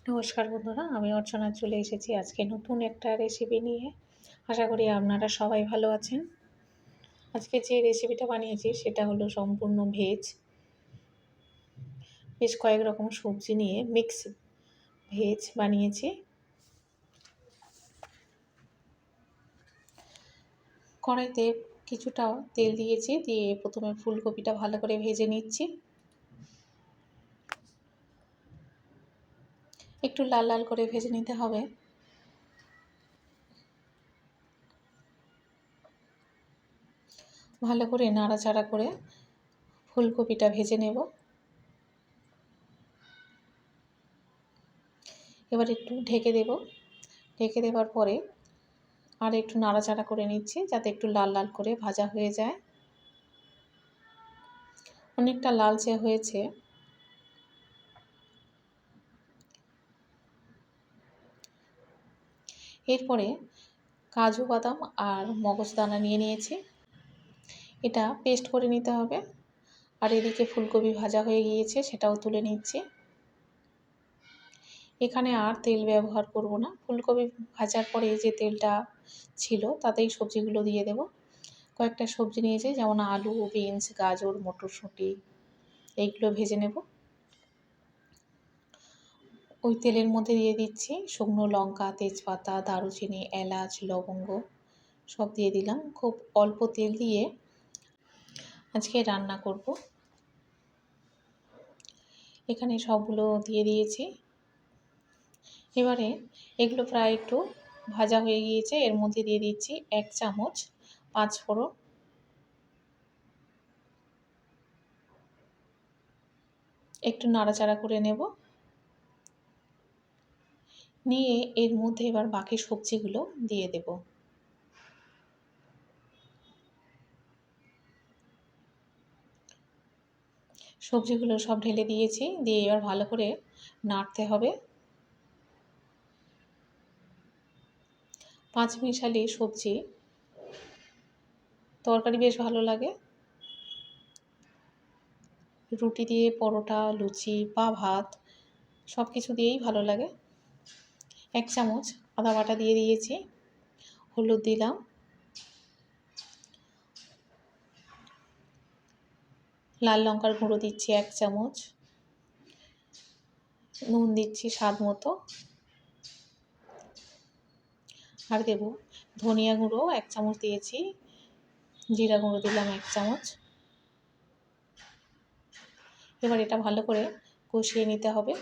নমস্কার বন্ধুরা, আমি অর্চনা চলে এসেছি আজকে নতুন একটা রেসিপি নিয়ে। আশা করি আপনারা সবাই ভালো আছেন। আজকে যে রেসিপিটা বানিয়েছি সেটা হলো সম্পূর্ণ ভেজ। বেশ কয়েক রকম সবজি নিয়ে মিক্স ভেজ বানিয়েছি। কড়াইতে কিছুটা তেল দিয়েছি, দিয়ে প্রথমে ফুলকপিটা ভালো করে ভেজে নিচ্ছি। একটু লাল লাল করে ভেজে নিতে হবে। ভালো করে নাড়াচাড়া করে ফুলকপিটা ভেজে নেব। এবার একটু ঢেকে দেব। ঢেকে দেওয়ার পরে আর একটু নাড়াচাড়া করে নিচ্ছি যাতে একটু লাল লাল করে ভাজা হয়ে যায়। অনেকটা লালচে হয়েছে। এরপরে কাজু বাদাম আর মগজদানা নিয়ে নিয়েছি, এটা পেস্ট করে নিতে হবে। আর এদিকে ফুলকপি ভাজা হয়ে গিয়েছে, সেটাও তুলে নিচ্ছি। এখানে আর তেল ব্যবহার করব না, ফুলকপি ভাজার পরে যে তেলটা ছিল তাতেই সবজিগুলো দিয়ে দেব। কয়েকটা সবজি নিয়েছি, যেমন আলু, বিনস, গাজর, মটরশুঁটি, এইগুলো ভেজে নেব। ওই তেলের মধ্যে দিয়ে দিচ্ছি শুকনো লঙ্কা, তেজপাতা, দারুচিনি, এলাচ, লবঙ্গ সব দিয়ে দিলাম। খুব অল্প তেল দিয়ে আজকে রান্না করব। এখানে সবগুলো দিয়ে দিয়েছি। এবারে এগুলো প্রায় একটু ভাজা হয়ে গিয়েছে, এর মধ্যে দিয়ে দিচ্ছি 1 চামচ পাঁচফোড়ন। একটু নাড়াচাড়া করে নেব। নিয়ে এর মধ্যে এবার বাকি সবজিগুলো দিয়ে দেব। সবজিগুলো সব ঢেলে দিয়েছি, দিয়ে এবার ভালো করে নাড়তে হবে। পাঁচমিশালি সবজি তরকারি বেশ ভালো লাগে। রুটি দিয়ে, পরোটা, লুচি বা ভাত সব কিছু দিয়েই ভালো লাগে। 1 চামচ আদা বাটা দিয়ে দিয়েছি। হলুদ দিলাম। লাল লঙ্কার গুঁড়ো দিচ্ছি 1 চামচ। নুন দিচ্ছি স্বাদ মতো। আর দেব ধনিয়া গুঁড়ো 1 চামচ দিয়েছি। জিরা গুঁড়ো দিলাম 1 চামচ। এবার এটা ভালো করে কষিয়ে নিতে হবে।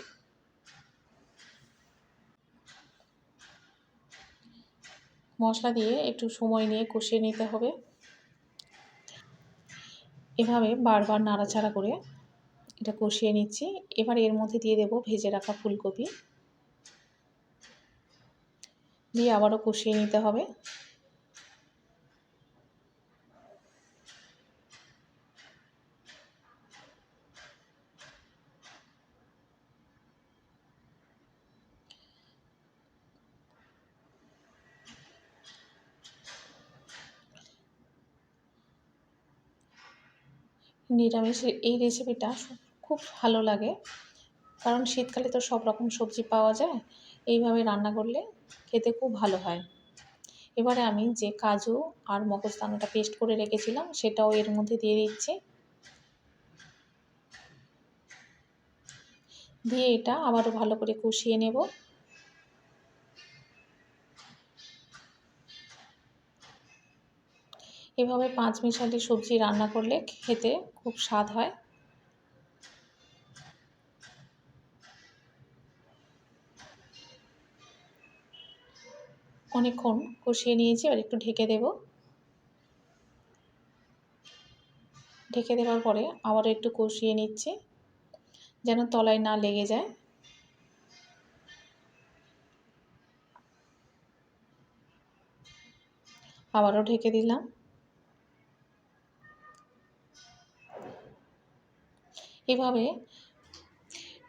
মশলা দিয়ে একটু সময় নিয়ে কষিয়ে নিতে হবে। এভাবে বারবার নাড়াচাড়া করে এটা কষিয়ে নিচ্ছি। এবার এর মধ্যে দিয়ে দেব ভেজে রাখা ফুলকপি, দিয়ে আবারও কষিয়ে নিতে হবে। নিরামিষের এই রেসিপিটা খুব ভালো লাগে, কারণ শীতকালে তো সব রকম সবজি পাওয়া যায়। এইভাবে রান্না করলে খেতে খুব ভালো হয়। এবারে আমি যে কাজু আর মগজদানাটা পেস্ট করে রেখেছিলাম সেটাও এর মধ্যে দিয়ে দিচ্ছি। দিয়ে এটা আবারও ভালো করে কষিয়ে নেব। এভাবে পাঁচমিশালি সবজি রান্না করলে খেতে খুব স্বাদ হয়। অনেকক্ষণ কষিয়ে নিয়েছি, আর একটু ঢেকে দেব। ঢেকে দেওয়ার পরে আবারও একটু কষিয়ে নিচ্ছি যেন তলায় না লেগে যায়। আবারও ঢেকে দিলাম। এভাবে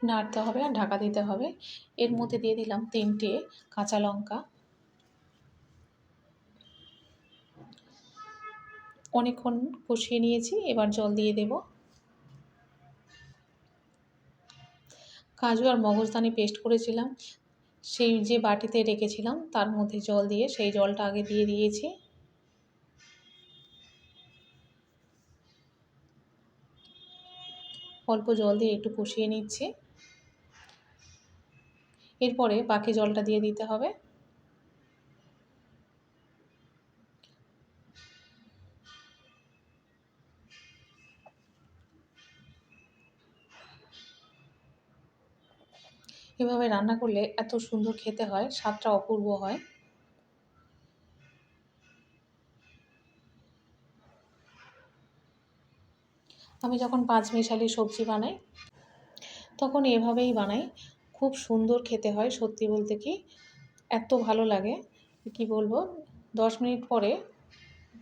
নাড়তে হবে আর ঢাকা দিতে হবে। এর মধ্যে দিয়ে দিলাম 3টে কাঁচা লঙ্কা। অনেকক্ষণ কষিয়ে নিয়েছি, এবার জল দিয়ে দেব। কাজু আর মগজদানি পেস্ট করেছিলাম, সেই যে বাটিতে রেখেছিলাম তার মধ্যে জল দিয়ে সেই জলটা আগে দিয়ে দিয়েছি। অল্প জল দিয়ে একটু কষিয়ে নিচ্ছি। এরপরে বাকি জলটা দিয়ে দিতে হবে। এভাবে রান্না করলে এত সুন্দর খেতে হয়, স্বাদটা অপূর্ব হয়। আমি যখন পাঁচমিশালি সবজি বানাই তখন এভাবেই বানাই, খুব সুন্দর খেতে হয়। সত্যি বলতে কি এত ভালো লাগে কি বলবো। 10 মিনিট পরে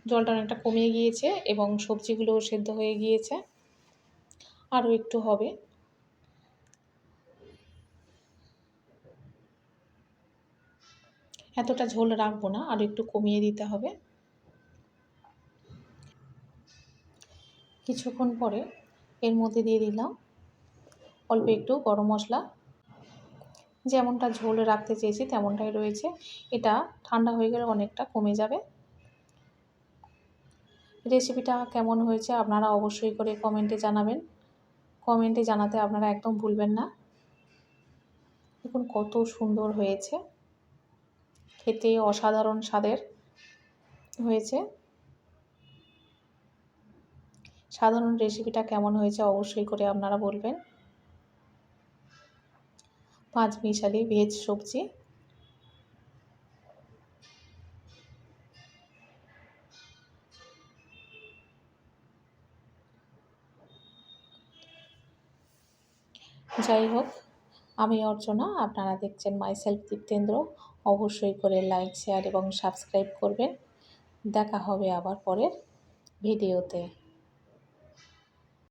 জলটা অনেকটা কমে গিয়েছে এবং সবজিগুলোও সেদ্ধ হয়ে গিয়েছে, আরও একটু হবে। এতটা ঝোল রাখবো না, আরও একটু কমিয়ে দিতে হবে। কিছুক্ষণ পরে এর মধ্যে দিয়ে দিলাম অল্প একটু গরম মশলা। যেমনটা ঝোল রাখতে চেয়েছি তেমনটাই রয়েছে। এটা ঠান্ডা হয়ে গেলে অনেকটা কমে যাবে। রেসিপিটা কেমন হয়েছে আপনারা অবশ্যই করে কমেন্টে জানাবেন। কমেন্টে জানাতে আপনারা একদম ভুলবেন না। দেখুন কত সুন্দর হয়েছে, খেতে অসাধারণ স্বাদের হয়েছে। সাধারণ রেসিপিটা কেমন হয়েছে অবশ্যই করে আপনারা বলবেন। পাঁচমিশালি ভেজ সবজি। যাই হোক, আমি অর্চনা, আপনারা দেখছেন মাইসেলফ দীপ্তেন্দ্র। অবশ্যই করে লাইক, শেয়ার এবং সাবস্ক্রাইব করবেন। দেখা হবে আবার পরের ভিডিওতে।